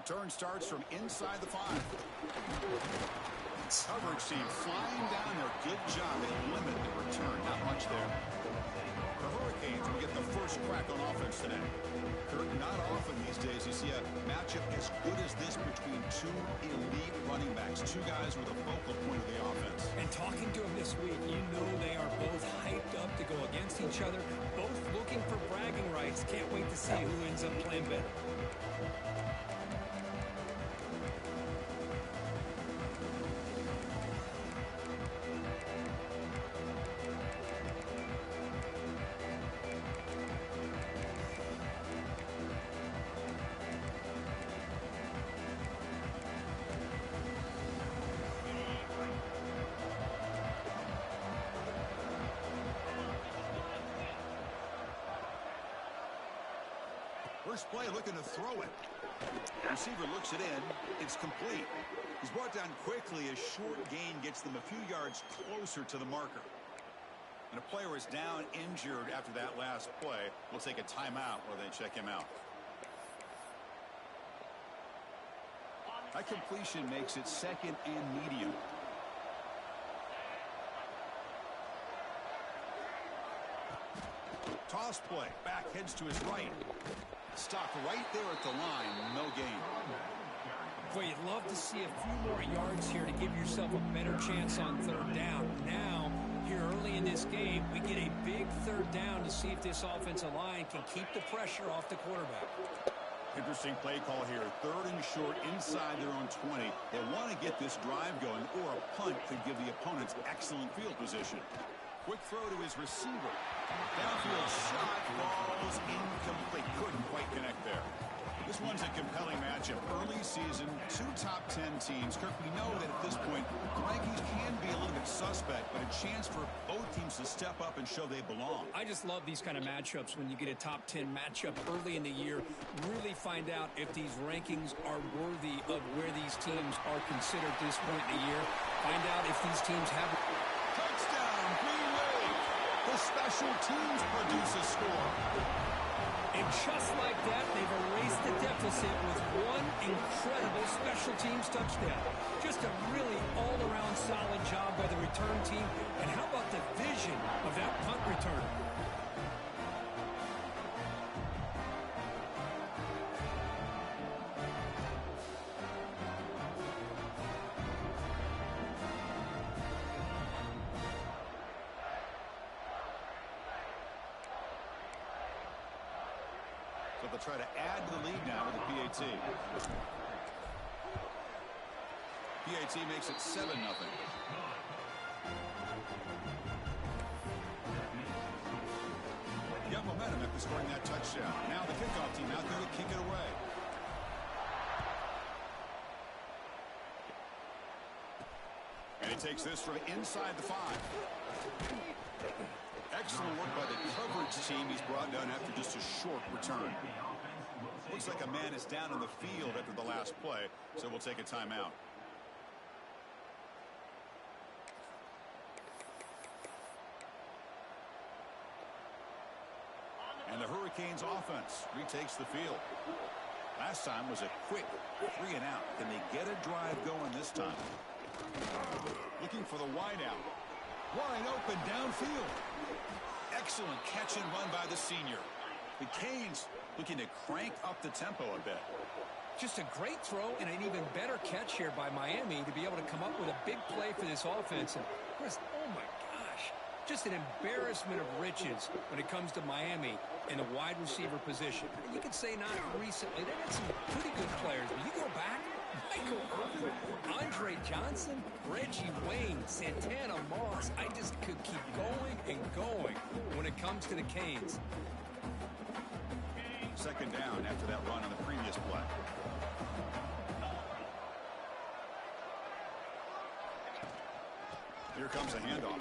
Return starts from inside the 5. Coverage team flying down there. Good job. They limit the return. Not much there. The Hurricanes will get the first crack on offense today. Kurt, not often these days you see a matchup as good as this between two elite running backs. Two guys with a focal point of the offense. And talking to them this week, you know they are both hyped up to go against each other. Both looking for bragging rights. Can't wait to see who ends up playing better. First play looking to throw it. The receiver looks it in. It's complete. He's brought down quickly as short gain gets them a few yards closer to the marker. And a player is down injured after that last play. We'll take a timeout while they check him out. That completion makes it 2nd and medium. Toss play. Back heads to his right. Stopped right there at the line. No gain. Boy, you'd love to see a few more yards here to give yourself a better chance on 3rd down. Now, here early in this game, we get a big 3rd down to see if this offensive line can keep the pressure off the quarterback. Interesting play call here. 3rd and short inside their own 20. They want to get this drive going, or a punt could give the opponents excellent field position. Quick throw to his receiver. Downfield shot falls incomplete. Couldn't quite connect there. This one's a compelling matchup. Early season, 2 top 10 teams. Kirk, we know that at this point, the rankings can be a little bit suspect, but a chance for both teams to step up and show they belong. I just love these kind of matchups when you get a top 10 matchup early in the year. Really find out if these rankings are worthy of where these teams are considered at this point in the year. Find out if these teams have... Touchdown, Green Wave. The special teams produce a score. And just like that, they've erased the deficit with one incredible special teams touchdown. Just a really all-around solid job by the return team. And how about the vision of that punt return? So they'll try to add to the lead now with the PAT. PAT makes it 7-0. Got momentum after scoring that touchdown. Now the kickoff team out there to kick it away. And he takes this from inside the 5. Excellent work by the coverage team. He's brought down after just a short return. Looks like a man is down in the field after the last play, so we'll take a timeout. And the Hurricanes offense retakes the field. Last time was a quick 3 and out. Can they get a drive going this time? Looking for the wide out. Wide open downfield. Excellent catch and run by the senior. The Canes looking to crank up the tempo a bit. Just a great throw and an even better catch here by Miami to be able to come up with a big play for this offense. And Chris, oh my gosh, just an embarrassment of riches when it comes to Miami in the wide receiver position. You could say not recently. They had some pretty good players, but you go back, Michael Irvin, Andre Johnson, Reggie Wayne, Santana Moss. I just could keep going and going when it comes to the Canes. 2nd down after that run on the previous play. Here comes a handoff.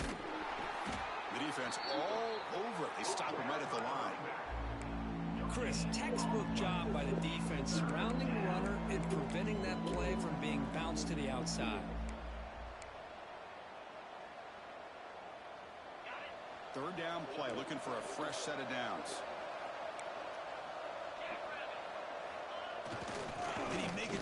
The defense all over it. They stop him right at the line. Chris, textbook job by the defense surrounding the runner and preventing that play from being bounced to the outside. 3rd down play, looking for a fresh set of downs. Did he make it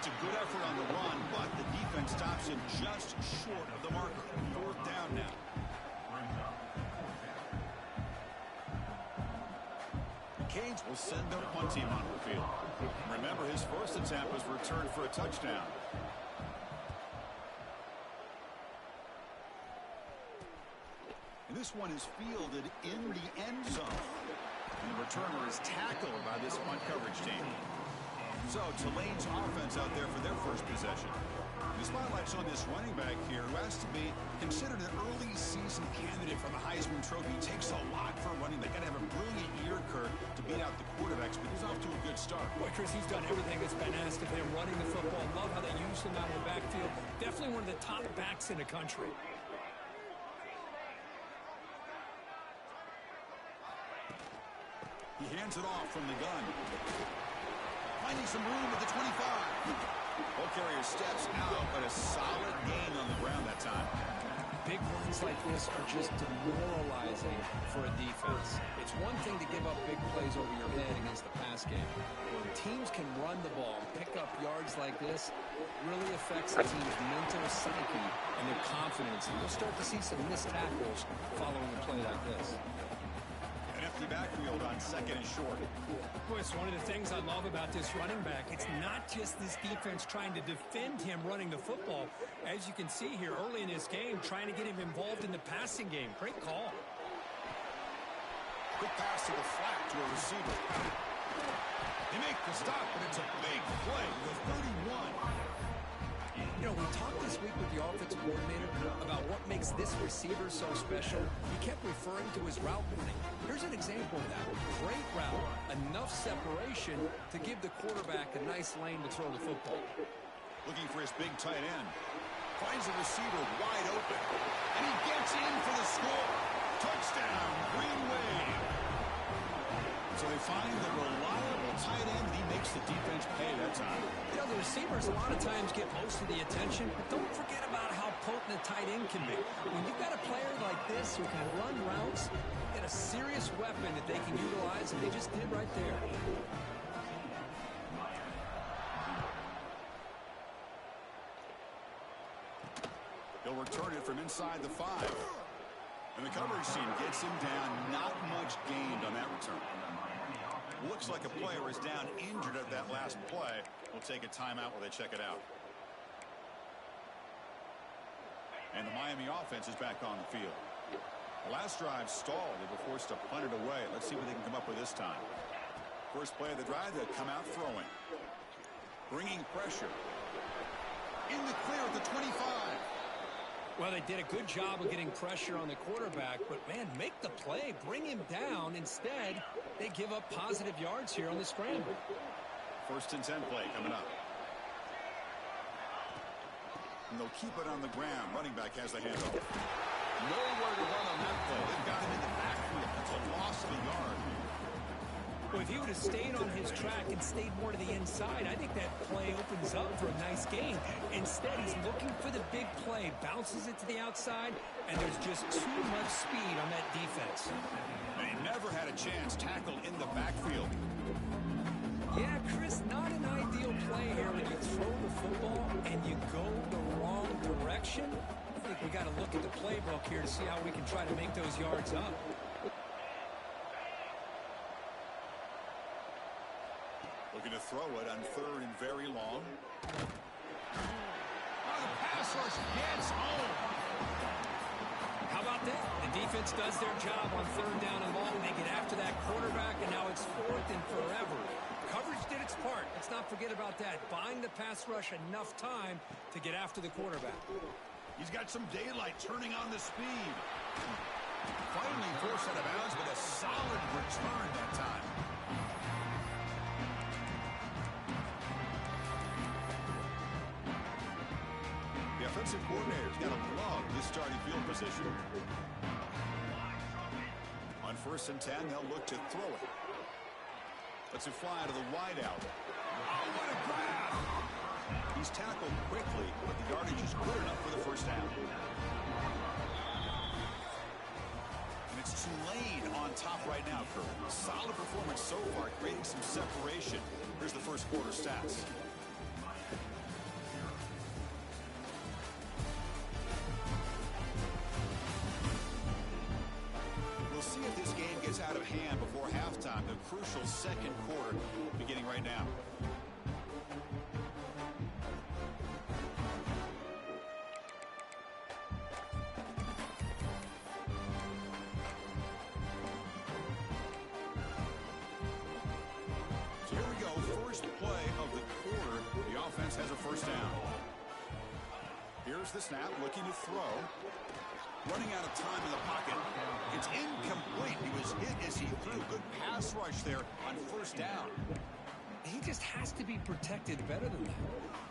It's a good effort on the run, but the defense stops him just short of the marker. Fourth down now. The Canes will send their punt team onto the field. Remember, his first attempt was returned for a touchdown. And this one is fielded in the end zone. And the returner is tackled by this punt coverage team. So Tulane's offense out there for their first possession. The spotlight's on this running back here who has to be considered an early season candidate for the Heisman Trophy. It takes a lot for a running back. Got to have a brilliant ear curve to beat out the quarterbacks, but he's off to a good start. Boy, Chris, he's done everything that's been asked of him running the football. Love how they use him out of the backfield. Definitely one of the top backs in the country. He hands it off from the gun. Finding some room at the 25. Ball carrier steps out, but a solid gain on the ground that time. Big runs like this are just demoralizing for a defense. It's one thing to give up big plays over your head against the pass game. When teams can run the ball and pick up yards like this, it really affects the team's mental psyche and their confidence. And you'll start to see some missed tackles following a play like this. Backfield on second and short. Boy, it's one of the things I love about this running back. It's not just this defense trying to defend him running the football. As you can see here early in this game, trying to get him involved in the passing game. Great call. Quick pass to the flat to a receiver. They make the stop, but it's a big play with 31. You know, we talked this week with the offensive coordinator about what makes this receiver so special. He kept referring to his route running. Here's an example of that. Great route, enough separation to give the quarterback a nice lane to throw the football. Looking for his big tight end. Finds the receiver wide open. And he gets in for the score. Touchdown, Green Wave. So they find the reliable tight end. He makes the defense pay that time. You know, the receivers a lot of times get most of the attention, but don't forget about how potent a tight end can be. When you've got a player like this who can run routes, you get a serious weapon that they can utilize, and they just did right there. He'll return it from inside the 5. And the coverage team gets him down. Not much gained on that return. Looks like a player is down injured at that last play. We'll take a timeout while they check it out. And the Miami offense is back on the field. The last drive stalled. They were forced to punt it away. Let's see what they can come up with this time. First play of the drive, they'll come out throwing. Bringing pressure. In the clear at the 25. Well, they did a good job of getting pressure on the quarterback, but, man, make the play. Bring him down. Instead, they give up positive yards here on the scramble. First and 10 play coming up. And they'll keep it on the ground. Running back has the handoff. Nowhere to run on that play. They've got him in the backfield. That's a loss of a yard. Well, if he would have stayed on his track and stayed more to the inside, I think that play opens up for a nice gain. Instead, he's looking for the big play, bounces it to the outside, and there's just too much speed on that defense. And he never had a chance tackled in the backfield. Yeah, Chris, not an ideal play here when you throw the football and you go the wrong direction. I think we got to look at the playbook here to see how we can try to make those yards up. Looking to throw it on third and very long. Oh, the pass rush gets home. How about that? The defense does their job on third down and long. They get after that quarterback, and now it's fourth and forever. Coverage did its part. Let's not forget about that. Buying the pass rush enough time to get after the quarterback. He's got some daylight turning on the speed. Finally forced out of bounds with a solid return that time. The offensive coordinator's got to love this starting field position. On first and 10, they'll look to throw it. Lets it fly to the wideout. Oh, what a grab! He's tackled quickly, but the yardage is good enough for the first down. And it's Tulane on top right now, Kurt. Solid performance so far, creating some separation. Here's the first quarter stats. gets out of hand before halftime. The crucial second quarter beginning right now. So here we go. First play of the quarter. The offense has a first down. Here's the snap, looking to throw. Running out of time in the pocket. It's incomplete. He was hit as he threw. Good pass rush there on first down. He just has to be protected better than that.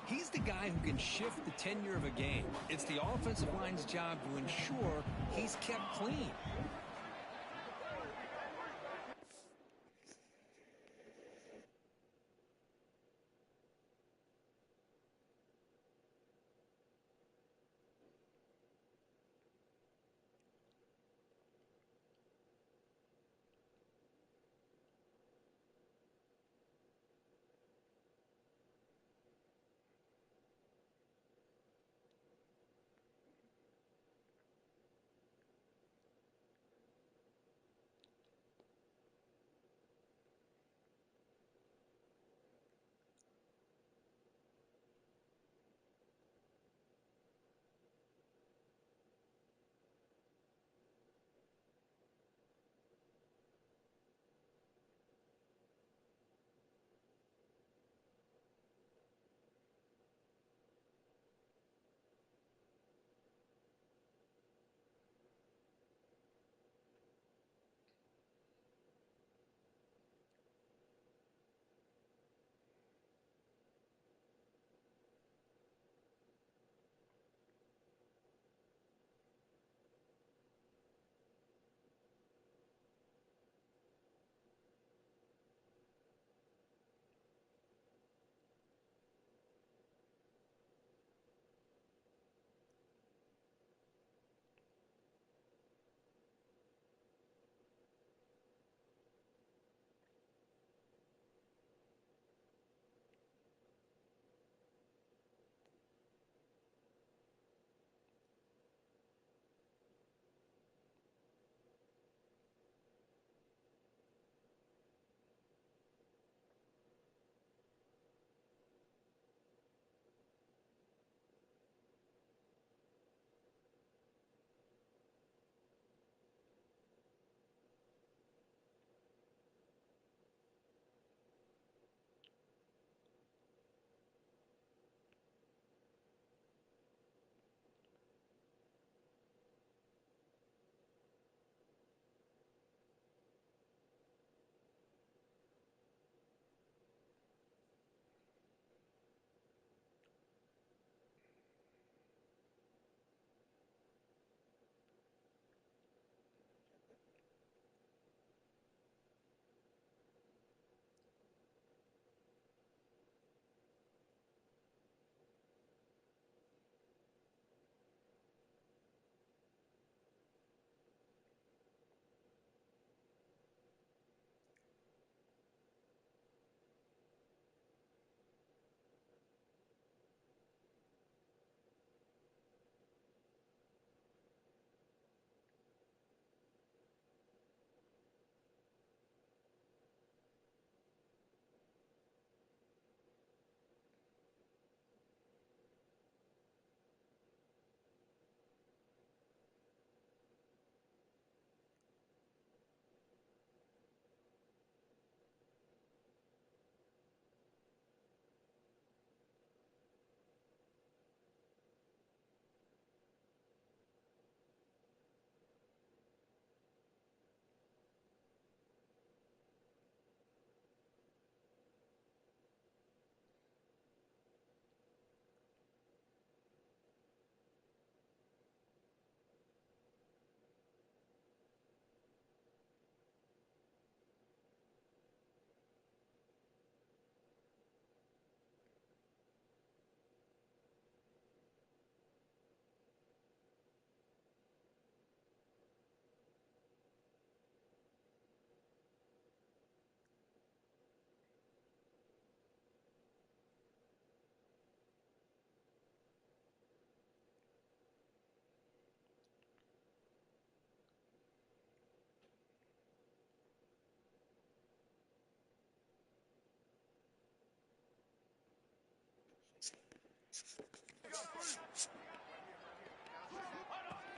He's the guy who can shift the tenure of a game. It's the offensive line's job to ensure he's kept clean.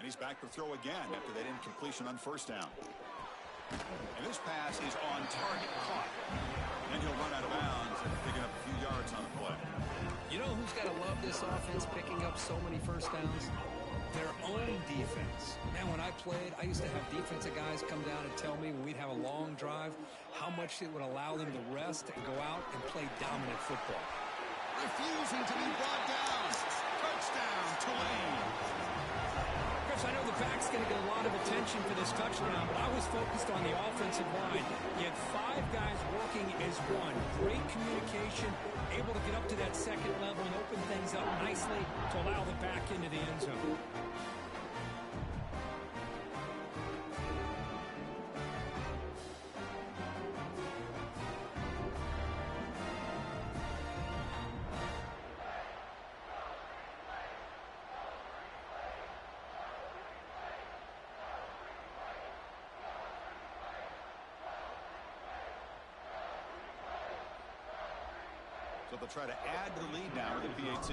And he's back to throw again after that incompletion on first down. And this pass is on target, caught. And he'll run out of bounds and picking up a few yards on the play. You know who's got to love this offense picking up so many first downs? Their own defense. Man, when I played, I used to have defensive guys come down and tell me when we'd have a long drive how much it would allow them to rest and go out and play dominant football. Refusing to be brought down. Touchdown, Tulane. Chris, I know the back's going to get a lot of attention for this touchdown, but I was focused on the offensive line. You had 5 guys working as one. Great communication, able to get up to that second level and open things up nicely to allow the back into the end zone. So they'll try to add to the lead now with the PAT.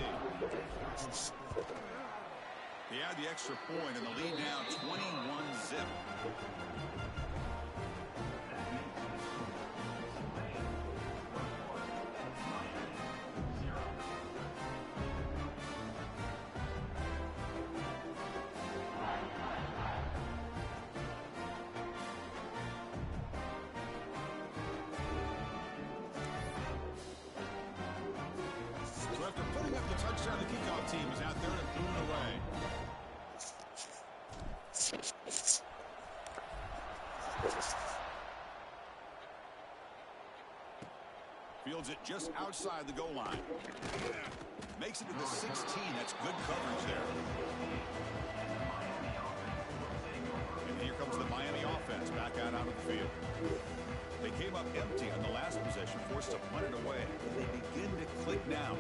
They add the extra point, and the lead now 21-zip. After putting up the touchdown, the kickoff team is out there to boot it away. Fields it just outside the goal line. Makes it to the 16. That's good coverage there. And here comes the Miami offense back out onto the field. They came up empty on the last possession, forced to punt it away. And they begin to click now.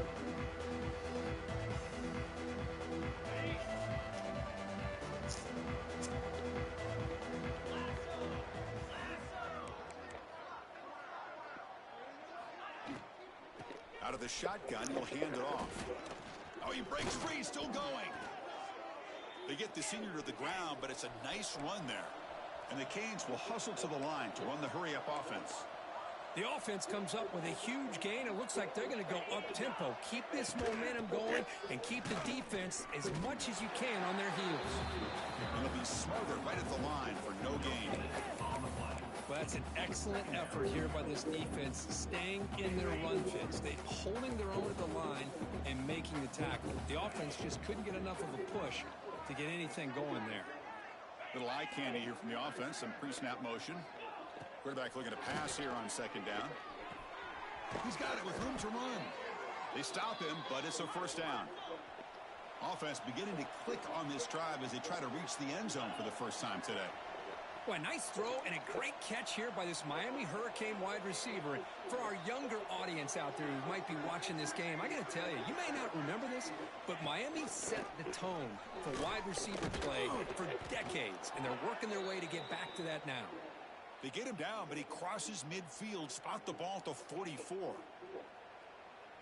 Out of the shotgun, he'll hand it off. Oh, he breaks free, still going. They get the senior to the ground, but it's a nice run there. And the Canes will hustle to the line to run the hurry-up offense. The offense comes up with a huge gain. It looks like they're going to go up-tempo. Keep this momentum going and keep the defense as much as you can on their heels. And they'll be smothered right at the line for no gain. Well, that's an excellent effort here by this defense, staying in their run fits. They holding their own at the line and making the tackle. The offense just couldn't get enough of a push to get anything going there. Little eye candy here from the offense, some pre-snap motion. Quarterback looking to pass here on second down. He's got it with room to run. They stop him, but it's a first down. Offense beginning to click on this drive as they try to reach the end zone for the first time today. Well, a nice throw and a great catch here by this Miami Hurricane wide receiver. And for our younger audience out there who might be watching this game, I got to tell you, you may not remember this, but Miami set the tone for wide receiver play for decades, and they're working their way to get back to that now. They get him down, but he crosses midfield, spot the ball to 44.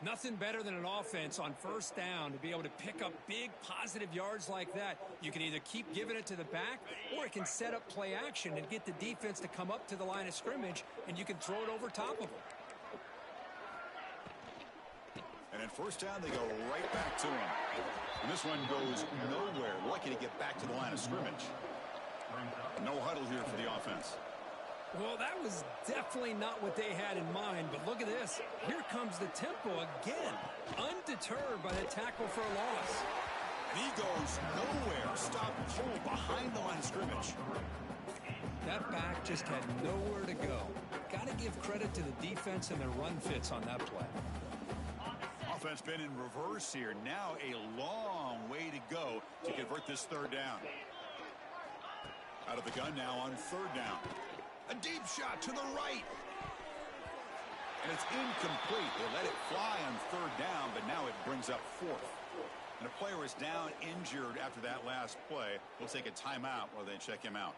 Nothing better than an offense on first down to be able to pick up big positive yards like that. You can either keep giving it to the back, or it can set up play action and get the defense to come up to the line of scrimmage, and you can throw it over top of them. And in first down, they go right back to him. And this one goes nowhere. Lucky to get back to the line of scrimmage. No huddle here for the offense. Well, that was definitely not what they had in mind, but look at this. Here comes the tempo again, undeterred by the tackle for a loss. And he goes nowhere. Stop pull behind the line of scrimmage. That back just had nowhere to go. Got to give credit to the defense and their run fits on that play. Offense been in reverse here. Now a long way to go to convert this third down. Out of the gun now on third down. A deep shot to the right. And it's incomplete. They let it fly on third down, but now it brings up fourth. And a player is down injured after that last play. We'll take a timeout while they check him out.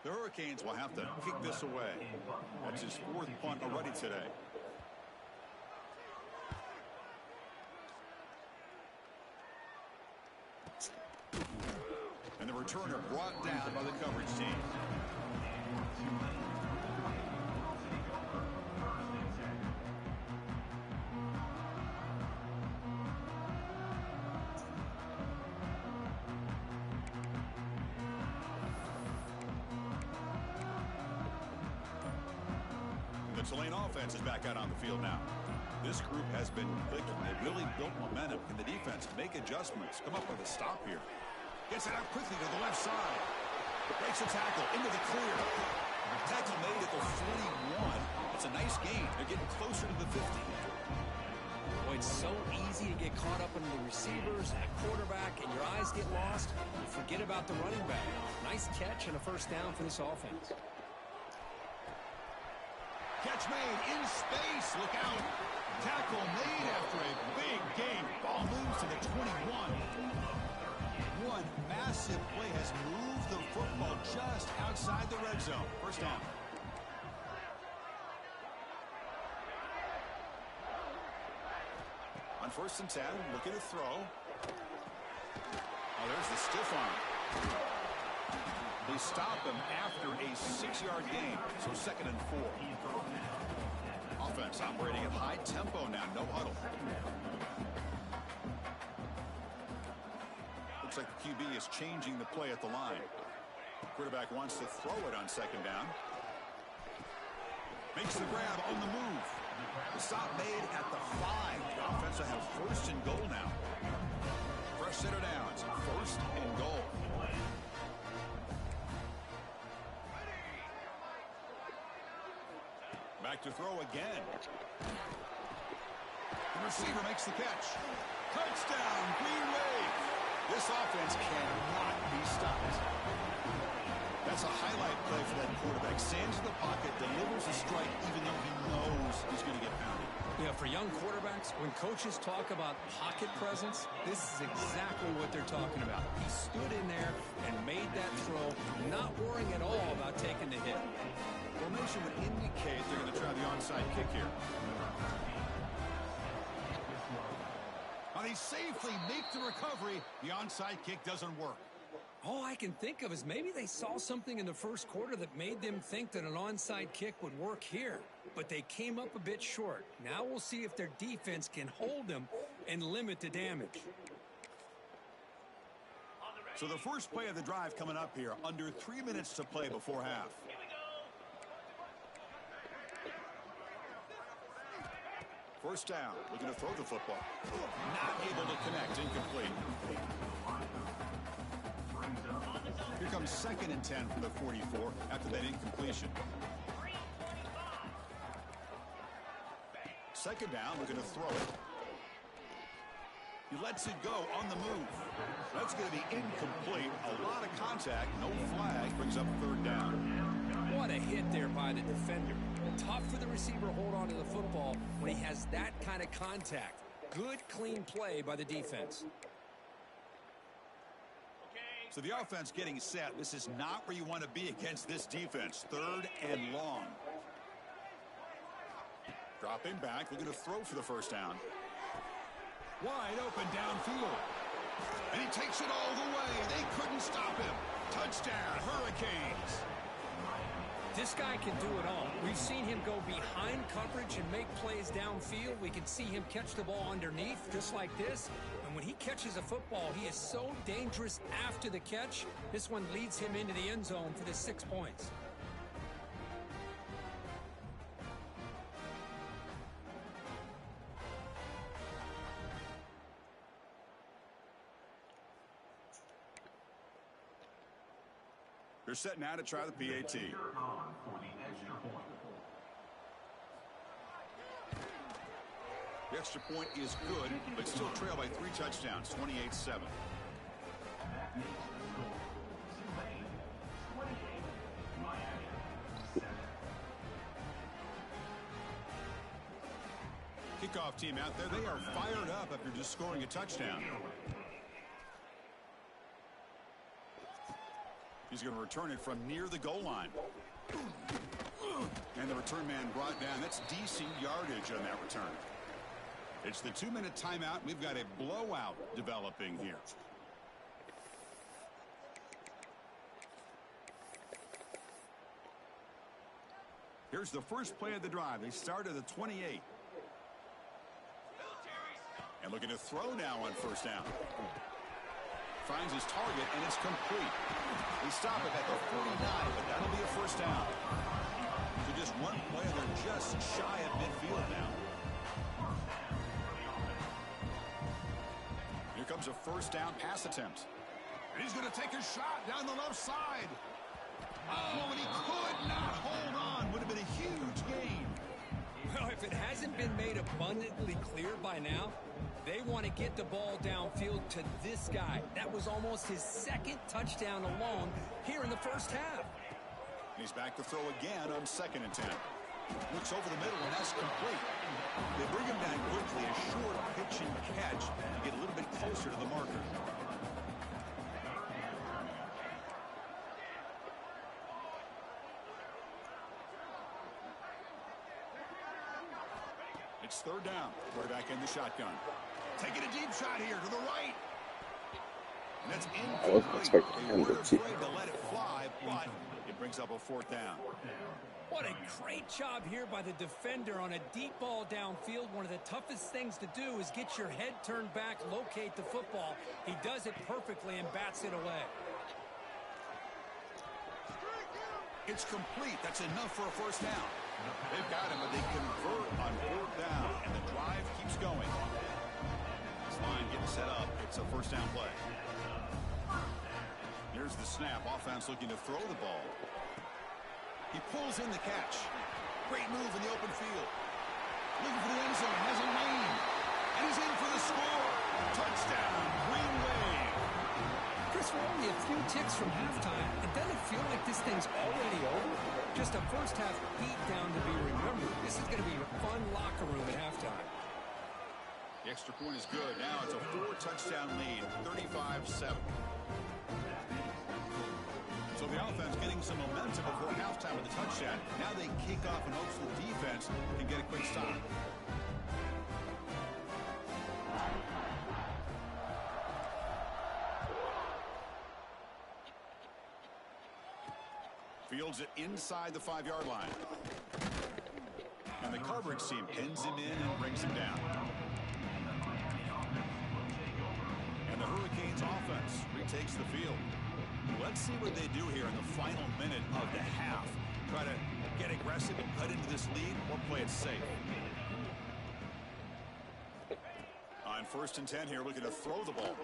The Hurricanes will have to kick this away. That's his fourth punt already today. the returner brought down by the coverage team. The Tulane offense is back out on the field now. This group has been clicking. They've really built momentum. Can the defense make adjustments? Come up with a stop here. Gets it out quickly to the left side. Breaks a tackle into the clear. Tackle made at the 41. It's a nice gain. They're getting closer to the 50. Boy, it's so easy to get caught up in the receivers and the quarterback, and your eyes get lost. You forget about the running back. Nice catch and a first down for this offense. Catch made in space. Look out. Tackle made after a big gain. Ball moves to the 21. One massive play has moved the football just outside the red zone. First down. On 1st and 10, looking to throw. Oh, there's the stiff arm. They stop him after a 6-yard gain, so 2nd and 4. Offense operating at high tempo now, no huddle. Looks like the QB is changing the play at the line. Quarterback wants to throw it on 2nd down. Makes the grab on the move. The stop made at the 5. The offense will have 1st and goal now. Fresh set of downs, 1st and goal. Back to throw again. The receiver makes the catch. Touchdown, Green Wave. This offense cannot be stopped. That's a highlight play for that quarterback. Stands in the pocket, delivers a strike even though he knows he's going to get pounded. Yeah, for young quarterbacks, when coaches talk about pocket presence, this is exactly what they're talking about. He stood in there and made that throw, not worrying at all about taking the hit. Formation would indicate they're going to try the onside kick here. Now they safely make the recovery. The onside kick doesn't work. All I can think of is maybe they saw something in the first quarter that made them think that an onside kick would work here. But they came up a bit short. Now we'll see if their defense can hold them and limit the damage. So the first play of the drive coming up here. Under 3 minutes to play before half. First down, looking to throw the football. Not able to connect, incomplete. Here comes 2nd and 10 from the 44 after that incompletion. 2nd down, looking to throw it. He lets it go on the move. That's going to be incomplete. A lot of contact, no flag, brings up 3rd down. What a hit there by the defender. Tough for the receiver to hold on to the football when he has that kind of contact. Good, clean play by the defense. So the offense getting set. This is not where you want to be against this defense. 3rd and long. Dropping back, looking to throw for the first down. Wide open downfield. And he takes it all the way. They couldn't stop him. Touchdown, Hurricanes. This guy can do it all. We've seen him go behind coverage and make plays downfield. We can see him catch the ball underneath just like this. And when he catches a football, he is so dangerous after the catch. This one leads him into the end zone for the 6 points. They're set now to try the PAT. The extra point is good, but still trail by 3 touchdowns, 28-7. Kickoff team out there, they are fired up after just scoring a touchdown. He's going to return it from near the goal line. And the return man brought down. That's decent yardage on that return. It's the 2-minute timeout. We've got a blowout developing here. Here's the first play of the drive. They start at the 28. And looking to throw now on first down. Finds his target, and it's complete. They stop it at the 49, but that'll be a first down. So just one play, and they're just shy of midfield now. Here comes a first down pass attempt. And he's going to take a shot down the left side. Oh, and he could not hold on. Would have been a huge gain. Well, if it hasn't been made abundantly clear by now, they want to get the ball downfield to this guy. That was almost his second touchdown alone here in the first half. He's back to throw again on 2nd and 10. Looks over the middle, and that's complete. They bring him down quickly, a short pitch and catch to get a little bit closer to the marker. It's 3rd down. Quarterback in the shotgun. Taking a deep shot here to the right. And that's incomplete. I wasn't expecting him to see. To let it fly, but it brings up a 4th down. What a great job here by the defender on a deep ball downfield. One of the toughest things to do is get your head turned back, locate the football. He does it perfectly and bats it away. It's complete. That's enough for a first down. They've got him, but they convert on 4th down, and the drive keeps going. This line getting set up. It's a first down play. Here's the snap. Offense looking to throw the ball. He pulls in the catch. Great move in the open field. Looking for the end zone. Has a lane. And he's in for the score. Touchdown. Green Wave. Chris, we're only a few ticks from halftime. It doesn't feel like this thing's already over. Just a first half beat down to be remembered. This is going to be a fun locker room at halftime. The extra point is good. Now it's a 4-touchdown lead. 35-7. So the offense getting some momentum before halftime with the touchdown. Now they kick off and hopes the defense can get a quick stop. Fields it inside the 5-yard line. And the coverage team pins him in and brings him down. And the Hurricanes offense retakes the field. Let's see what they do here in the final minute of the half. Try to get aggressive and cut into this lead or play it safe. On 1st and 10 here, looking to throw the ball.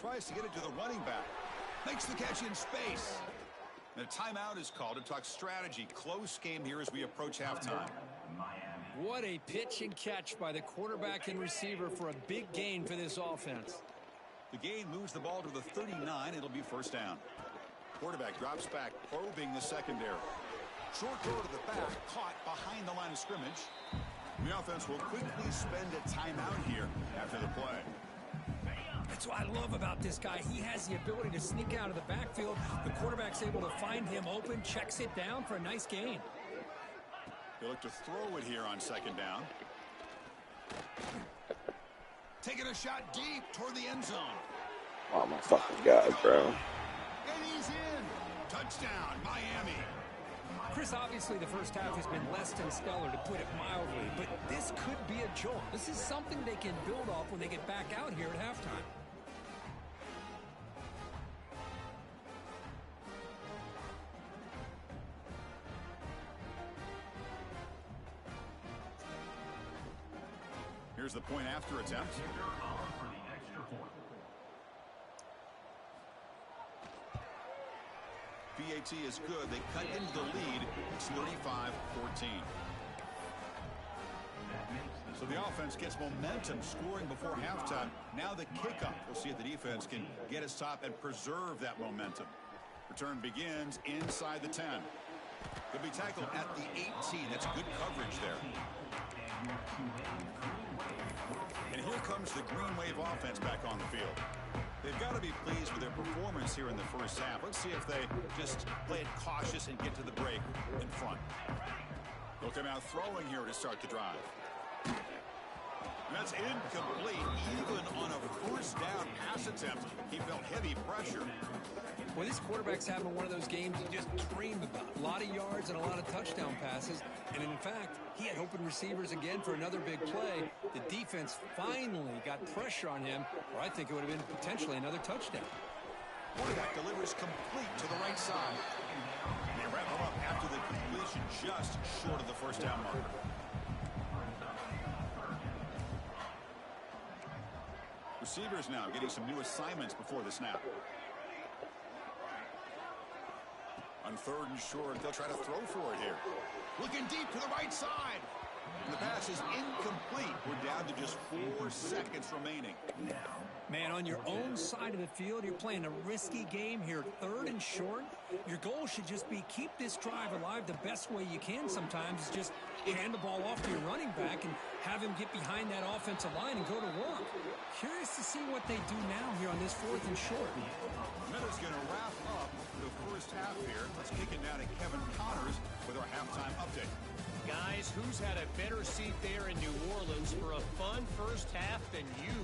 Tries to get it to the running back. Makes the catch in space. And a timeout is called to talk strategy. Close game here as we approach halftime. What a pitch and catch by the quarterback and receiver for a big gain for this offense. The gain moves the ball to the 39. It'll be first down. Quarterback drops back, probing the secondary. Short throw to the back, caught behind the line of scrimmage. The offense will quickly spend a timeout here after the play. That's what I love about this guy. He has the ability to sneak out of the backfield. The quarterback's able to find him open, checks it down for a nice gain. They look to throw it here on 2nd down. Taking a shot deep toward the end zone. Oh my fucking god, bro. And he's in. Touchdown, Miami. Chris, obviously the first half has been less than stellar, to put it mildly, but this could be a jolt. This is something they can build off when they get back out here at halftime. Here's the point after attempt. BAT is good. They cut into the lead. It's 35-14. So the offense gets momentum, scoring before halftime. Now the kickoff. We'll see if the defense can get a stop and preserve that momentum. Return begins inside the 10. Could be tackled at the 18. That's good coverage there. And here comes the Green Wave offense back on the field. They've got to be pleased with their performance here in the first half. Let's see if they just play it cautious and get to the break in front. They'll come out throwing here to start the drive. That's incomplete, even on a first down pass attempt. He felt heavy pressure. Well, this quarterback's having one of those games you just dream about. A lot of yards and a lot of touchdown passes. And in fact, he had open receivers again for another big play. The defense finally got pressure on him, or I think it would have been potentially another touchdown. Quarterback delivers complete to the right side. They wrap him up after the completion, just short of the first down marker. Receivers now getting some new assignments before the snap. On 3rd and short, they'll try to throw for it here. Looking deep to the right side. And the pass is incomplete. We're down to just 4 seconds remaining. Man, on your own side of the field, you're playing a risky game here. 3rd and short. Your goal should just be keep this drive alive the best way you can sometimes. Is just hand the ball off to your running back and have him get behind that offensive line and go to work. Curious to see what they do now here on this 4th and short. Miller's going to wrap up the first half here. Let's kick it down to Kevin Connors with our halftime update. Guys, who's had a better seat there in New Orleans for a fun first half than you?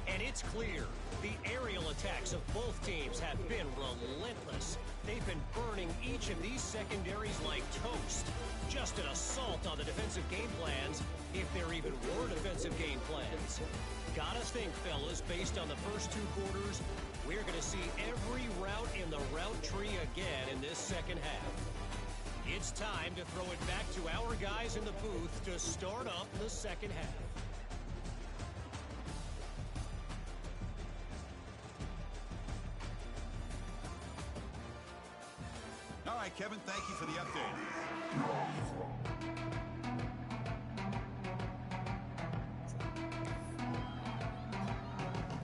And it's clear, the aerial attacks of both teams have been relentless. They've been burning each of these secondaries like toast. Just an assault on the defensive game plans, if there even were defensive game plans. Gotta think, fellas, based on the first 2 quarters, we're going to see every route in the route tree again in this second half. It's time to throw it back to our guys in the booth to start up the second half. All right, Kevin, thank you for the update.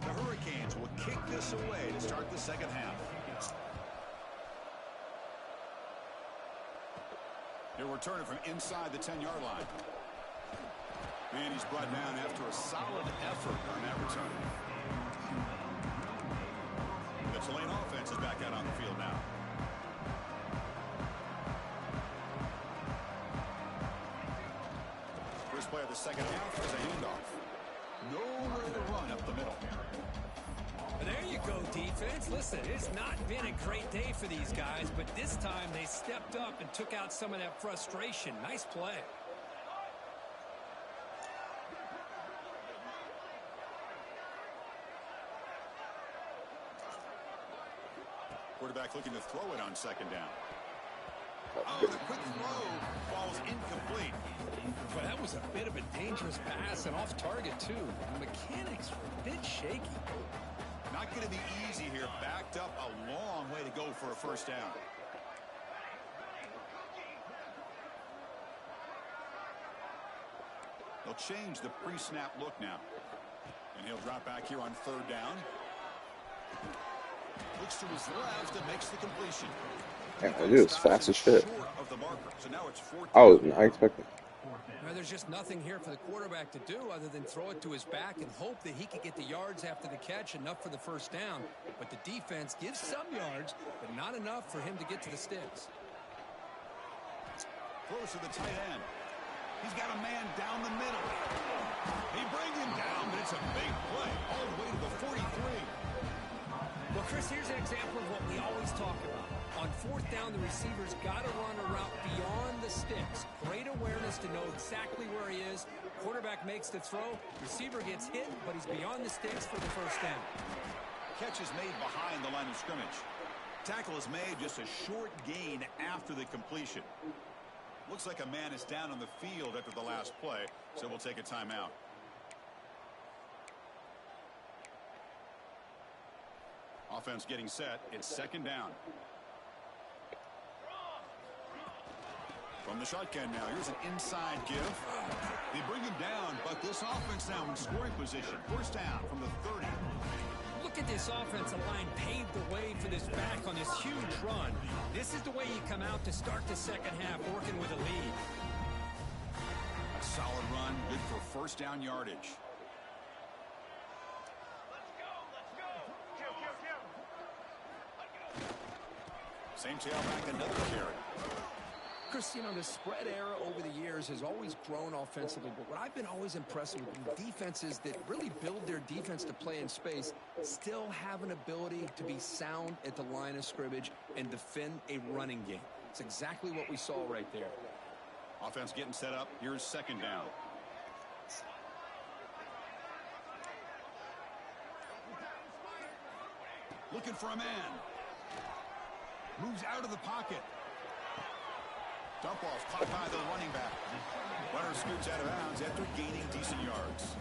The Hurricanes will kick this away to start the second half. He'll return it from inside the 10-yard line. And he's brought down after a solid effort on that return. The Tulane offense is back out on the field now. First play of the second half is a handoff. Nowhere to run up the middle. There you go, defense. Listen, it's not been a great day for these guys, but this time they stepped up and took out some of that frustration. Nice play. Quarterback looking to throw it on second down. Oh, the quick throw falls incomplete. Well, that was a bit of a dangerous pass and off target, too. The mechanics were a bit shaky. Not going to be easy here. Backed up a long way to go for a first down. They'll change the pre-snap look now. And he'll drop back here on 3rd down. Looks to his left and makes the completion. Yeah, I do. It's fast as shit. So now it's 14. I was not expecting. Well, there's just nothing here for the quarterback to do other than throw it to his back and hope that he could get the yards after the catch, enough for the first down. But the defense gives some yards, but not enough for him to get to the sticks. Throws to the tight end. He's got a man down the middle. He brings him down, but it's a big play all the way to the 43. Well, Chris, here's an example of what we always talk about. On 4th down, the receiver's got to run a route beyond the sticks. Great awareness to know exactly where he is. Quarterback makes the throw. Receiver gets hit, but he's beyond the sticks for the first down. Catch is made behind the line of scrimmage. Tackle is made just a short gain after the completion. Looks like a man is down on the field after the last play, so we'll take a timeout. Offense getting set. It's second down. From the shotgun now, here's an inside give. They bring him down, but this offense now in scoring position. First down from the 30. Look at this offensive line paved the way for this back on this huge run. This is the way you come out to start the second half, working with a lead. A solid run, good for first down yardage. Same tailback, another carry. Chris, you know, the spread era over the years has always grown offensively, but what I've been always impressed with defenses that really build their defense to play in space still have an ability to be sound at the line of scrimmage and defend a running game. It's exactly what we saw right there. Offense getting set up. Here's second down. Looking for a man. Moves out of the pocket. Dump off caught by the running back. Runner scoots out of bounds after gaining decent yards.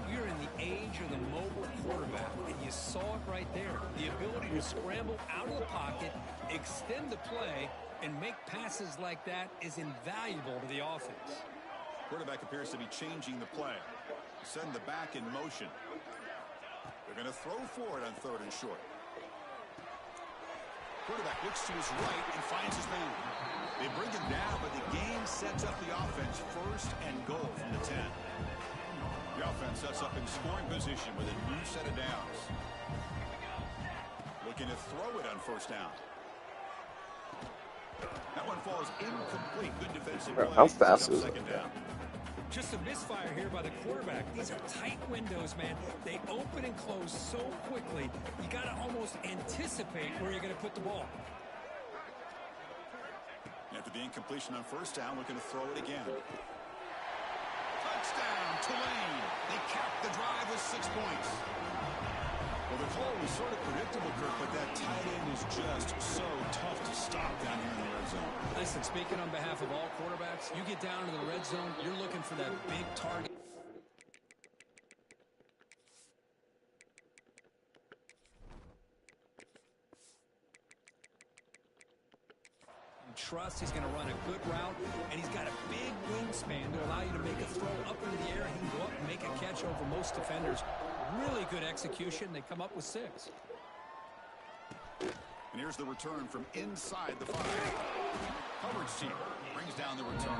We're in the age of the mobile quarterback, and you saw it right there. The ability to scramble out of the pocket, extend the play, and make passes like that is invaluable to the offense. Quarterback appears to be changing the play. Send the back in motion. They're going to throw for it on 3rd and short. Quarterback looks to his right and finds his man. They bring him down, but the game sets up the offense 1st and goal from the 10. The offense sets up in scoring position with a new set of downs. Looking to throw it on 1st down. That one falls incomplete. Good defensive play. How fast is it? Just a misfire here by the quarterback. These are tight windows, man. They open and close so quickly, you got to almost anticipate where you're going to put the ball. After the incompletion on 1st down, we're going to throw it again. Touchdown, Tulane. They capped the drive with 6 points. Well, the call was sort of predictable, Kirk, but that tight end is just so tough to stop down here in the red zone. Listen, speaking on behalf of all quarterbacks, you get down to the red zone, you're looking for that big target. Trust he's going to run a good route, and he's got a big wingspan to allow you to make a throw up into the air. He can go up and make a catch over most defenders. Really good execution. They come up with 6. And here's the return from inside the 5. Coverage team brings down the return.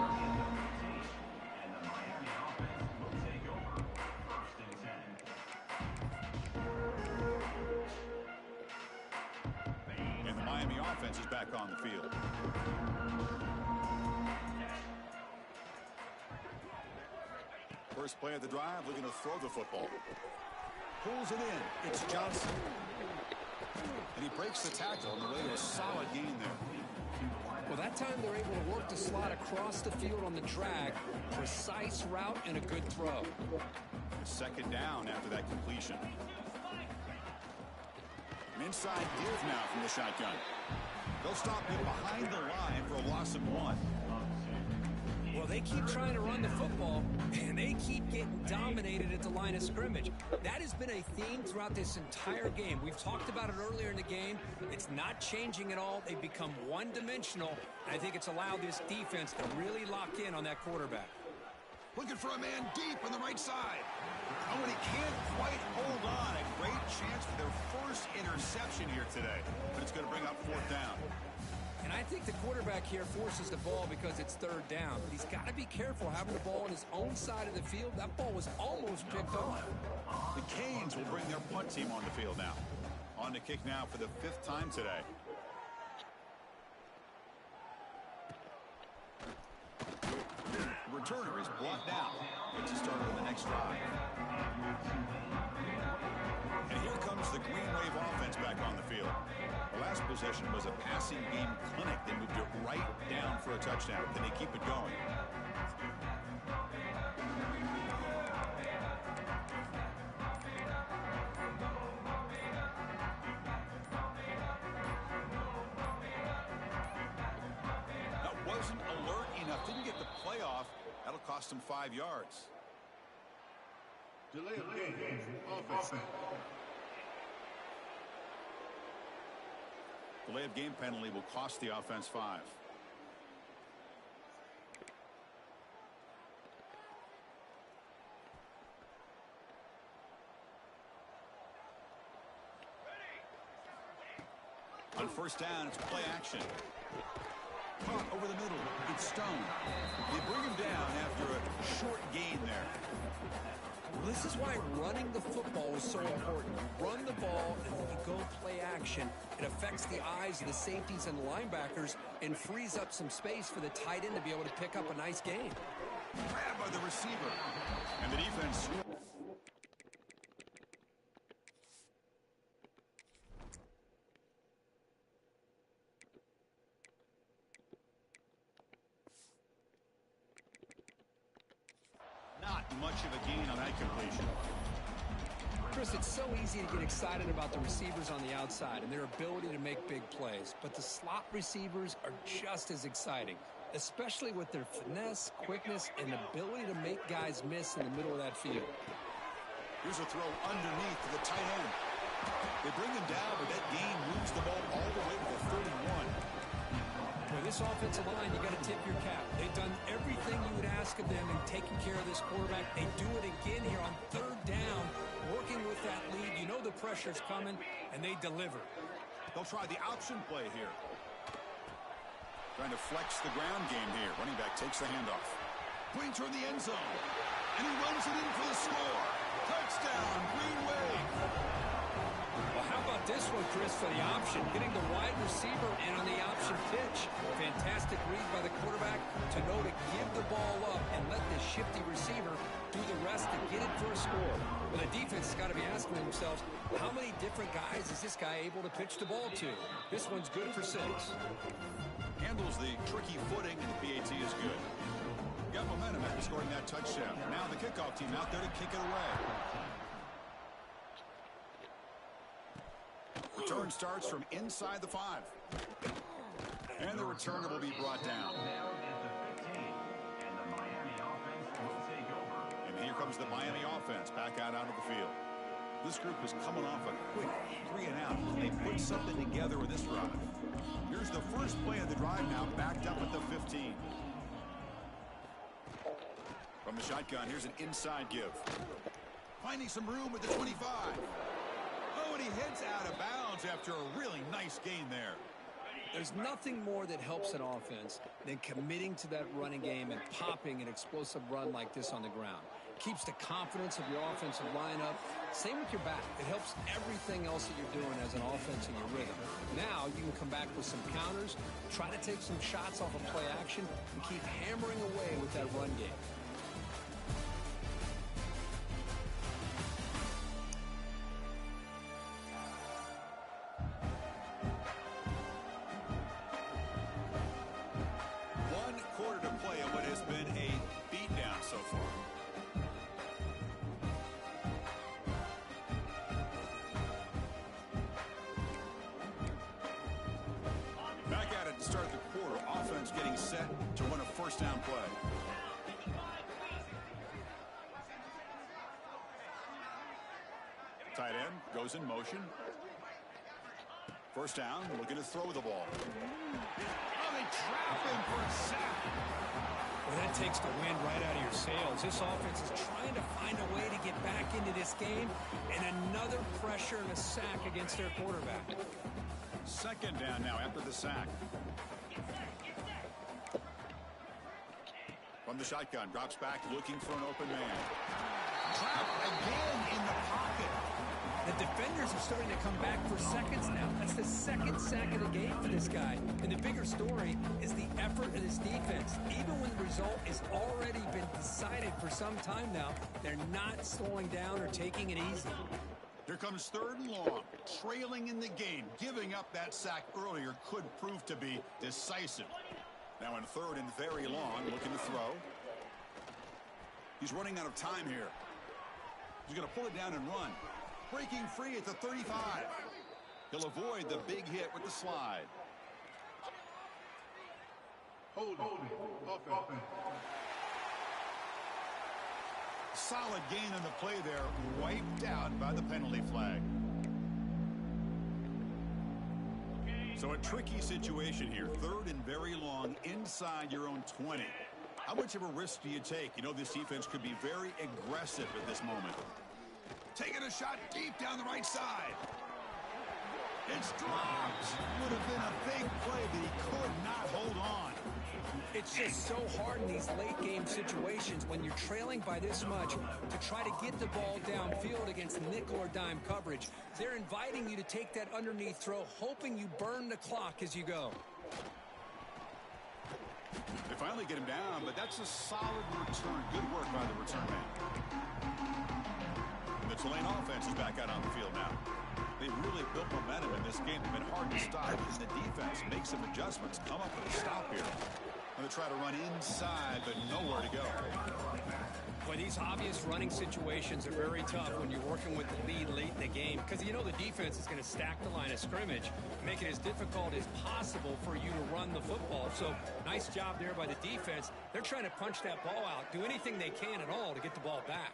And the Miami offense is back on the field. First play of the drive, looking to throw the football. Pulls it in. It's Johnson. And he breaks the tackle on the way to a solid gain there. Well, that time they're able to work the slot across the field on the drag. Precise route and a good throw. Second down after that completion. An inside give now from the shotgun. They'll stop him behind the line for a loss of 1. Well, they keep trying to run the football, and they keep getting dominated at the line of scrimmage. That has been a theme throughout this entire game. We've talked about it earlier in the game. It's not changing at all. They've become one-dimensional, and I think it's allowed this defense to really lock in on that quarterback. Looking for a man deep on the right side. Oh, and he can't quite hold on. A great chance for their first interception here today, but it's going to bring up 4th down. And I think the quarterback here forces the ball because it's 3rd down. But he's got to be careful having the ball on his own side of the field. That ball was almost picked off. The Canes will bring their punt team on the field now. On to kick now for the 5th time today. The returner is brought down. Gets a start on the next drive. And here comes the Green Wave offense back on the field. The last possession was a passing game clinic. They moved it right down for a touchdown. Can they keep it going? That wasn't alert enough. Didn't get the play off. That'll cost him 5 yards. Delay of game. Offense. Delay of game penalty will cost the offense 5. On 1st down, it's play action. Caught over the middle. It's Stone. They bring him down after a short gain there. Well, this is why running the football is so important. You run the ball and then you go play action, it affects the eyes of the safeties and the linebackers and frees up some space for the tight end to be able to pick up a nice gain. Grabbed by the receiver. And the defense. Not much of a gain on that completion. Chris, it's so easy to get excited about the receivers on the outside and their ability to make big plays, but the slot receivers are just as exciting, especially with their finesse, quickness, and ability to make guys miss in the middle of that field. Here's a throw underneath to the tight end. They bring him down, but that gain moves the ball all the way to the 31. With this offensive line, you got to tip your cap. They've done everything you would ask of them in taking care of this quarterback. They do it again here on third down, working with that lead. You know the pressure's coming, and they deliver. They'll try the option play here. Trying to flex the ground game here. Running back takes the handoff. Putting toward the end zone. And he runs it in for the score. Touchdown, Green Wave. Well, how about this one, Chris, for the option? Getting the wide receiver in on the option pitch. Fantastic read by the quarterback to know to give the ball up and let this shifty receiver do the rest to get it for a score. Well, the defense has got to be asking themselves, how many different guys is this guy able to pitch the ball to? This one's good for 6. Handles the tricky footing, and the PAT is good. Got momentum after scoring that touchdown. Now the kickoff team out there to kick it away. Return starts from inside the 5. And the returner will be brought down. And here comes the Miami offense back out onto the field. This group is coming off a quick 3 and out. They put something together with this drive. Here's the first play of the drive now, backed up at the 15. From the shotgun, here's an inside give. Finding some room at the 25. Oh, and he heads out of bounds after a really nice gain there. There's nothing more that helps an offense than committing to that running game and popping an explosive run like this on the ground. Keeps the confidence of your offensive lineup. Same with your back. It helps everything else that you're doing as an offense in your rhythm. Now you can come back with some counters, try to take some shots off of play action, and keep hammering away with that run game. Start the quarter. Offense getting set to run a first down play. Tight end goes in motion. First down, looking to throw the ball. Oh, they trap him for a sack. Well, that takes the wind right out of your sails. This offense is trying to find a way to get back into this game, and another pressure and a sack against their quarterback. Second down now after the sack. From the shotgun, drops back looking for an open man. Trapped again in the pocket. The defenders are starting to come back for seconds now. That's the second sack of the game for this guy. And the bigger story is the effort of this defense. Even when the result has already been decided for some time now, they're not slowing down or taking it easy. Here comes 3rd and long. Trailing in the game. Giving up that sack earlier could prove to be decisive. Now in 3rd and very long, looking to throw. He's running out of time here. He's going to pull it down and run. Breaking free at the 35. He'll avoid the big hit with the slide. Hold offense. Solid gain on the play there, wiped out by the penalty flag. So a tricky situation here. 3rd and very long inside your own 20. How much of a risk do you take? You know this defense could be very aggressive at this moment. Taking a shot deep down the right side. It's dropped. Would have been a big play, but he could not hold on. It It's just so hard in these late game situations when you're trailing by this much to try to get the ball downfield against nickel or dime coverage. They're inviting you to take that underneath throw, hoping you burn the clock as you go. They finally get him down, but that's a solid return. Good work by the return man. And the Tulane offense is back out on the field now. They've really built momentum in this game. They've been hard to stop. The defense makes some adjustments, come up with a stop here. And they try to run inside, but nowhere to go. Boy, these obvious running situations are very tough when you're working with the lead late in the game because you know the defense is going to stack the line of scrimmage, make it as difficult as possible for you to run the football. So nice job there by the defense. They're trying to punch that ball out, do anything they can at all to get the ball back.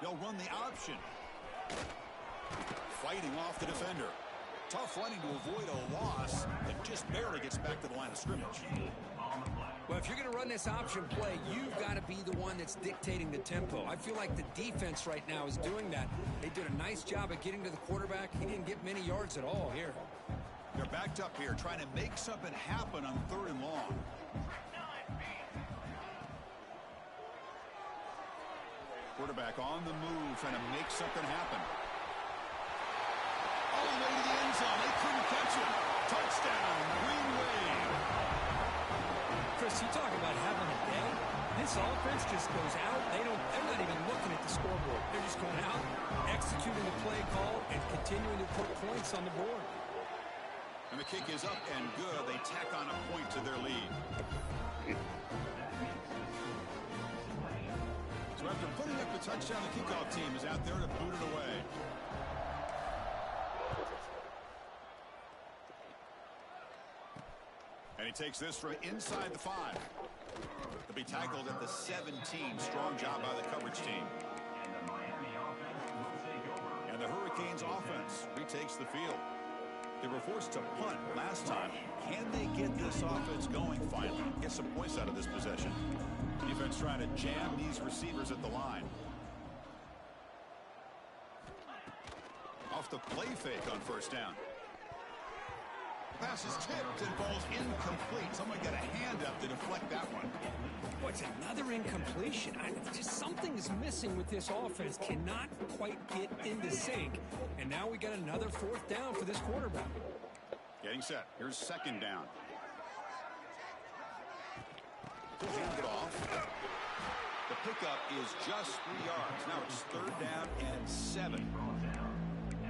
They'll run the option. Fighting off the defender. Tough running to avoid a loss and just barely gets back to the line of scrimmage. Well, if you're going to run this option play, you've got to be the one that's dictating the tempo. I feel like the defense right now is doing that. They did a nice job of getting to the quarterback. He didn't get many yards at all here. They're backed up here trying to make something happen on 3rd and long. Quarterback on the move trying to make something happen. All the way to the end zone. They couldn't catch him. Touchdown, Green Wave. Chris, you talk about having a day. This offense just goes out. They're not even looking at the scoreboard. They're just going out, executing the play call, and continuing to put points on the board. And the kick is up and good. They tack on a point to their lead. So after putting up the touchdown, the kickoff team is out there to boot it away. And he takes this from inside the 5. To be tackled at the 17. Strong job by the coverage team. And the Hurricanes offense retakes the field. They were forced to punt last time. Can they get this offense going finally? Get some points out of this possession. Defense trying to jam these receivers at the line. Off the play fake on 1st down. Pass is tipped and ball's incomplete. Someone got a hand up to deflect that one. What's another incompletion? Just something is missing with this offense. Cannot quite get into sync. And now we got another 4th down for this quarterback. Getting set. Here's 2nd down. He'll hand it off. The pickup is just 3 yards. Now it's 3rd down and 7.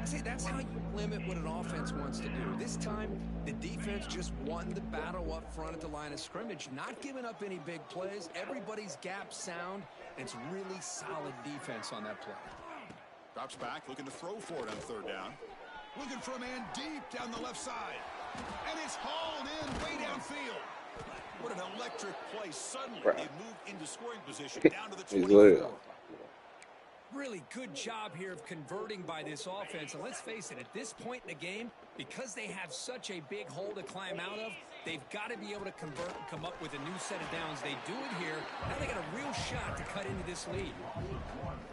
See, that's how you limit what an offense wants to do. This time, the defense just won the battle up front at the line of scrimmage, not giving up any big plays. Everybody's gap sound. It's really solid defense on that play. Drops back, looking to throw for it on 3rd down. Looking for a man deep down the left side. And it's hauled in way downfield. What an electric play. Suddenly, they move into scoring position down to the 24. Really good job here of converting by this offense. And let's face it, at this point in the game, because they have such a big hole to climb out of, they've got to be able to convert and come up with a new set of downs. They do it here. Now they got a real shot to cut into this lead.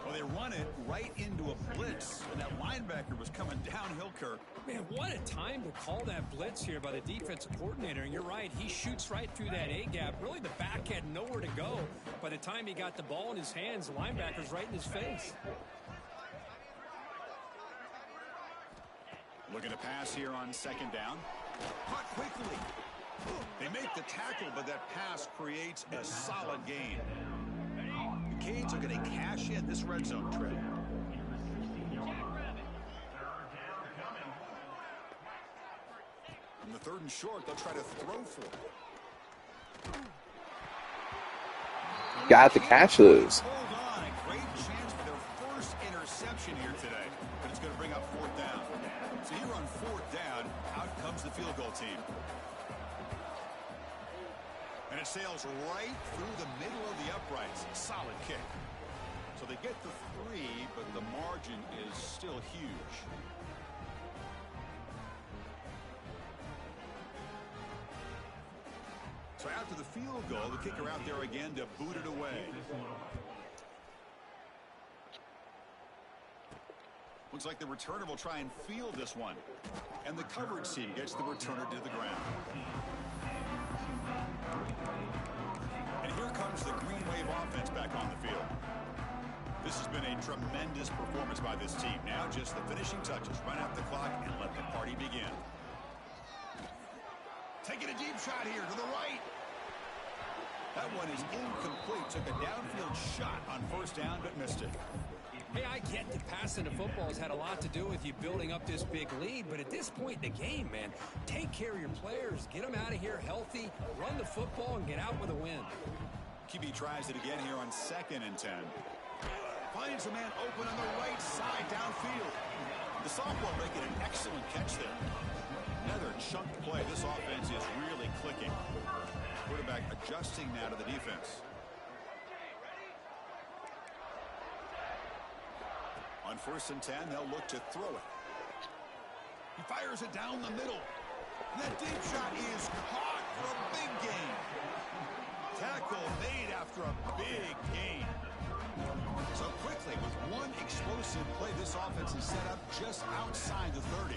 Well, they run it right into a blitz, and that linebacker was coming downhill, Kirk. Man, what a time to call that blitz here by the defensive coordinator. And you're right, he shoots right through that A-gap. Really, the back had nowhere to go. By the time he got the ball in his hands, the linebacker's right in his face. Looking to pass here on 2nd down. Caught quickly. They make the tackle, but that pass creates a solid gain. The Canes are going to cash in this red zone trip. On the 3rd and short, they'll try to throw for it. Got to catch those. Hold on. A great chance for their first interception here today, but it's going to bring up 4th down. So here on 4th down, out comes the field goal team. And it sails right through the middle of the uprights. Solid kick. So they get the 3, but the margin is still huge. So after the field goal, the kicker out there again to boot it away. Looks like the returner will try and field this one. And the coverage team gets the returner to the ground. comes the Green Wave offense back on the field. This has been a tremendous performance by this team. Now just the finishing touches. Run out the clock and let the party begin. Taking a deep shot here to the right. That one is incomplete. Took a downfield shot on first down, but missed it. Hey, I get that passing the football has had a lot to do with you building up this big lead, but at this point in the game, man, take care of your players. Get them out of here healthy, run the football, and get out with a win. QB tries it again here on 2nd and 10. Finds a man open on the right side downfield. The sophomore making an excellent catch there. Another chunk play. This offense is really clicking. Quarterback adjusting now to the defense. On 1st and 10, they'll look to throw it. He fires it down the middle. And that deep shot is caught for a big gain. Tackle made after a big gain. So quickly, with one explosive play, this offense is set up just outside the 30.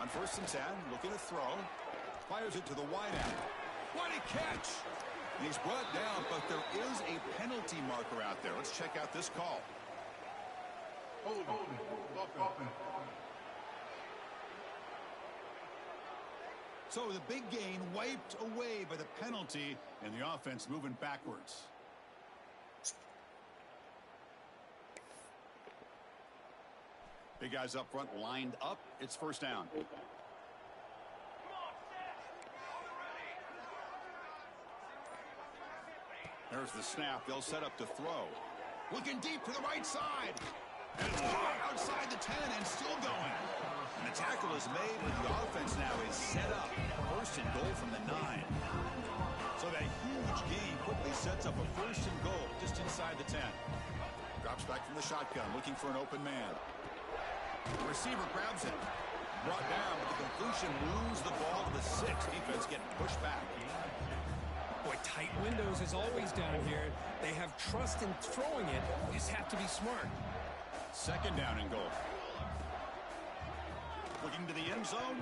On 1st and 10, looking to throw. Fires it to the wideout. What a catch! And he's brought down, but there is a penalty marker out there. Let's check out this call. Hold it. So the big gain wiped away by the penalty, and the offense moving backwards. Big guys up front lined up. It's first down. There's the snap. They'll set up to throw. Looking deep to the right side. And it's outside the 10 and still going. And the tackle is made, and the offense now is set up. 1st and goal from the 9. So that huge gain quickly sets up a 1st and goal just inside the 10. Drops back from the shotgun, looking for an open man. The receiver grabs it. Brought down, but the completion moves the ball to the 6. Defense getting pushed back. Boy, tight windows is always down here. They have trust in throwing it. You just have to be smart. 2nd down and goal. Looking to the end zone.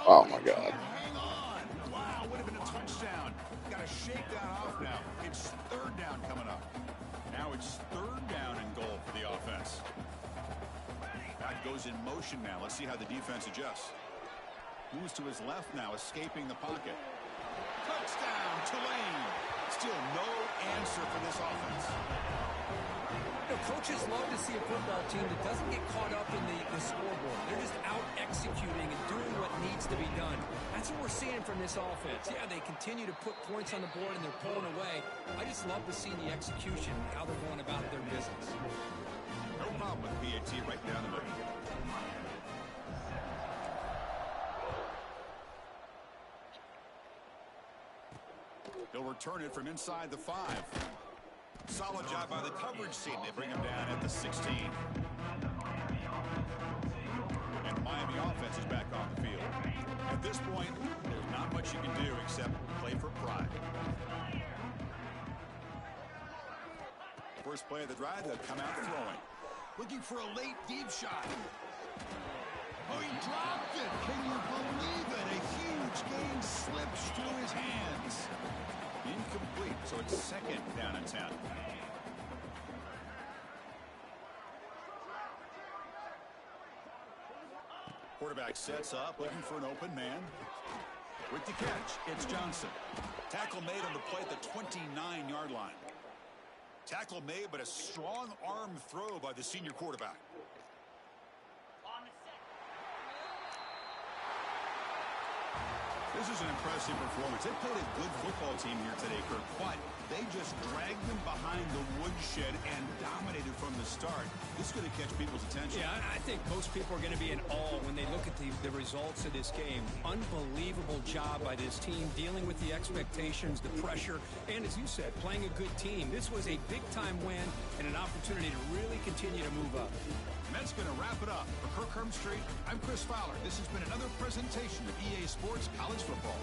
Oh my God. Hang on. Wow, would have been a touchdown. Got to shake that off now. It's 3rd down coming up. Now it's 3rd down and goal for the offense. That goes in motion now. Let's see how the defense adjusts. Moves to his left now, escaping the pocket. Touchdown, Tulane. Still no answer for this offense. You know, coaches love to see a football team that doesn't get caught up in the scoreboard. They're just out executing and doing what needs to be done. That's what we're seeing from this offense. Yeah, they continue to put points on the board and they're pulling away. I just love to see the execution, how they're going about their business. No problem with PAT right down the middle. They'll return it from inside the 5. Solid job by the coverage team. They bring him down at the 16. And Miami offense is back on the field. At this point, there's not much you can do except play for pride. First play of the drive, they'll come out throwing. Looking for a late deep shot. Oh, he dropped it. Can you believe it? A huge gain slips through his hands. Incomplete, so it's 2nd down and 10. Quarterback sets up, looking for an open man. With the catch, it's Johnson. Tackle made on the play at the 29-yard line. Tackle made, but a strong arm throw by the senior quarterback. This is an impressive performance. They played a good football team here today, Kirk, but they just dragged them behind the woodshed and dominated from the start. This is going to catch people's attention. Yeah, I think most people are going to be in awe when they look at the results of this game. Unbelievable job by this team, dealing with the expectations, the pressure, and as you said, playing a good team. This was a big-time win and an opportunity to really continue to move up. And that's going to wrap it up. For Kirk Herbstreit, I'm Chris Fowler. This has been another presentation of EA Sports College Football.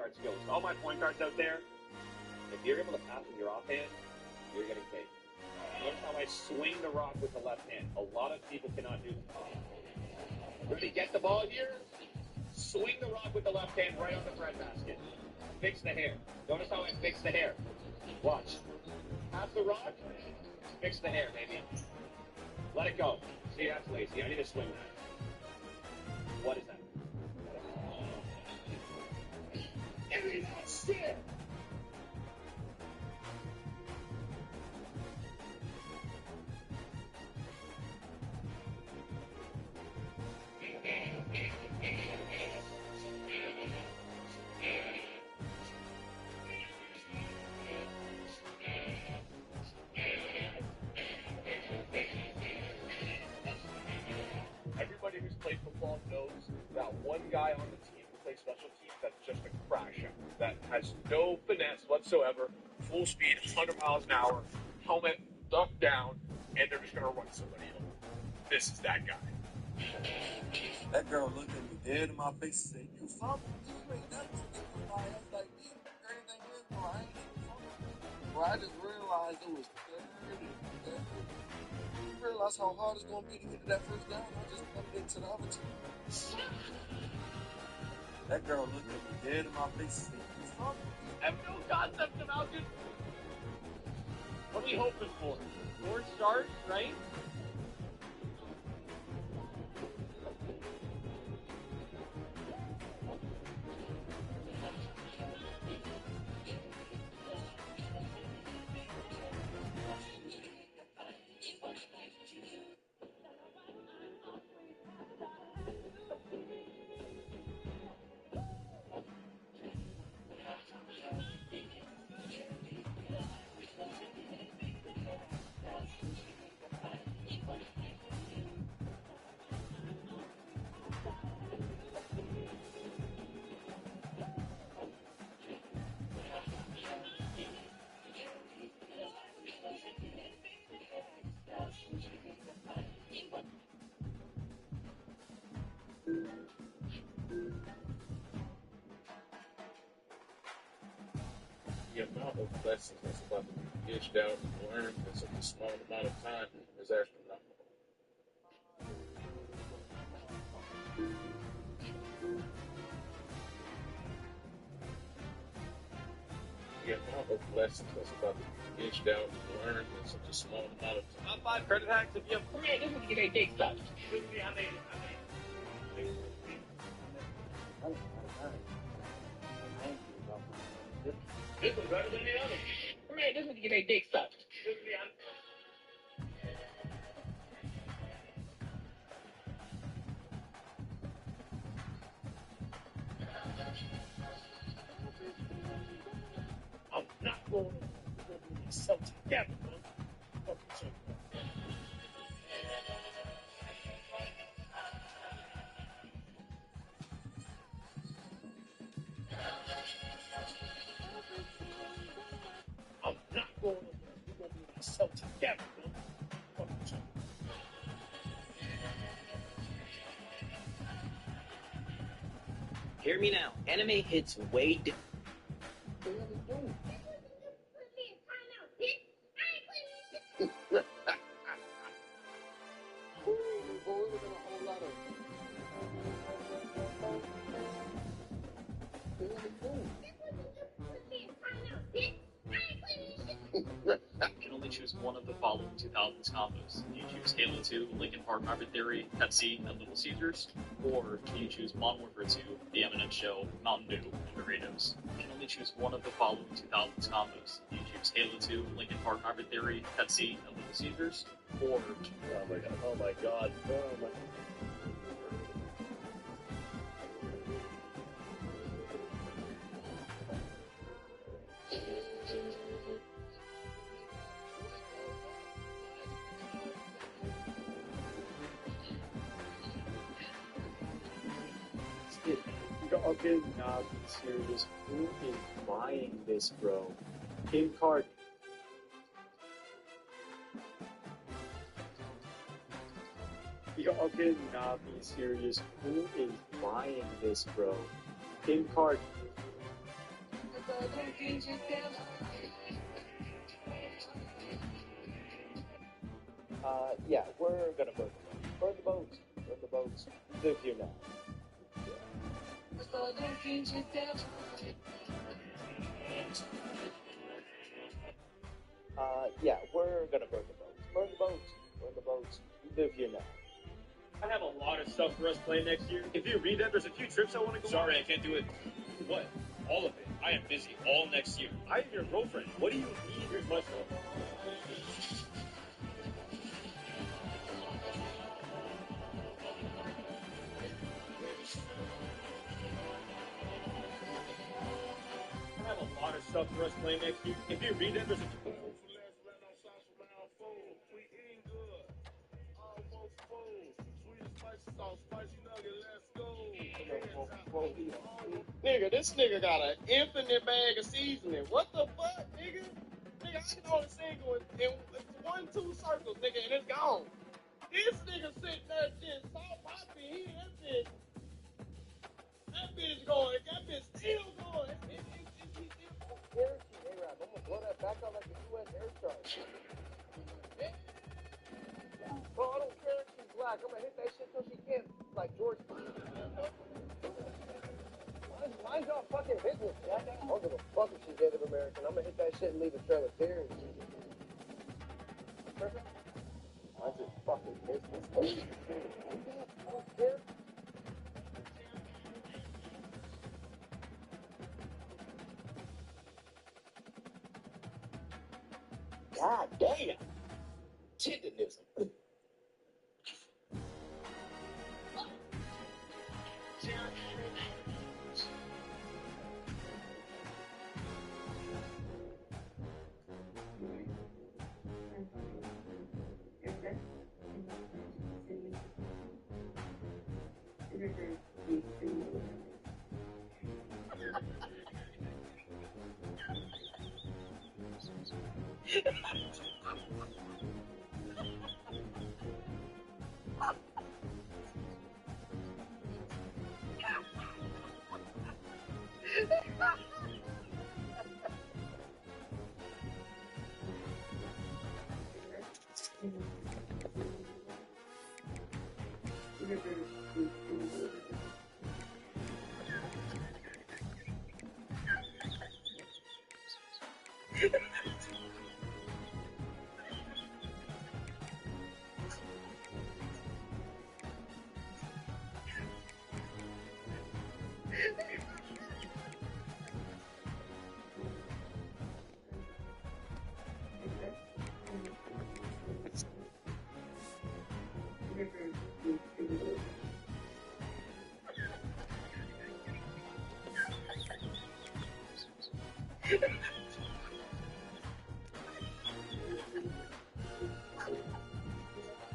guard skills. All my point guards out there, if you're able to pass with your offhand, you're getting paid. Notice how I swing the rock with the left hand. A lot of people cannot do that. Ready, get the ball here. Swing the rock with the left hand right on the breadbasket. Fix the hair. Notice how I fix the hair. Watch. Pass the rock. Fix the hair, baby. Let it go. See, that's lazy. I need to swing that. What is that? Give me that shit! has no finesse whatsoever, full speed, 100 miles an hour, helmet ducked down, and they're just going to run somebody over. This is that guy. That girl looked at me dead in my face and said, "You fumbled. You ain't never forget my ass like this. Everything is, bro. I ain't even fumbled." Bro, I just realized it was third and third. You realize how hard it's going to be to get to that first down? I just wanted it to the other team. That girl looked at me dead in my face and said, "You fumbled." I have no concept about this. What are we hoping for? 4 stars, right? The amount of lessons that's about to be dished out and learned in such a small amount of time is astronomical. The amount of lessons that's about to be dished out and learned in such a small amount of time. Top 5 credit hacks if you have. Man, this is getting big stuff. This was better than the other. Man, this is getting big stuff. I'm not going to be Celtic capital. I'm not going to be Celtic capital. Hear me now. Anime hits way different. You can only choose one of the following 2000s combos. Do you choose Halo 2, Linkin Park Hybrid Theory, Pepsi, and Little Caesars? Or do you choose Modern Warfare 2, The Eminem Show, Mountain Dew, and Doritos? You can only choose one of the following 2000s combos. Do you choose Halo 2, Linkin Park Hybrid Theory, Pepsi, and Little Caesars? Or... Oh my god, oh my god, oh my... Y'all cannot be serious. Who is buying this, bro? Kim Card. Y'all cannot be serious. Who is buying this, bro? Kim Card. Yeah, we're gonna burn the boats. Burn the boats. Burn the boats. Live here now. Yeah, we're gonna burn the boats. Burn the boats. Burn the boats. Live here now. I have a lot of stuff for us playing next year. If you read that, there's a few trips I want to go on. Sorry, I can't do it. What? All of it. I am busy all next year. I am your girlfriend. What do you need? Here's my stuff. I have a lot of stuff for us playing next year. If you read that, there's a... Nigga, this nigga got an infinite bag of seasoning. What the fuck, nigga? Nigga, I can only single in 1-2 circles, nigga, and it's gone. This nigga sitting there shit, salt poppy, that bitch going, that bitch still going. Guaranteed, A-Rap. I'm gonna blow that back out like a U.S. air charge. Bro, I don't care if she's black. I'm gonna hit that shit till she can't, like George. Mind your fucking business, Jack. I don't give a fuck if she's Native American. I'm gonna hit that shit and leave a trail of tears. I just fucking business. I don't care. God damn. Tenderism.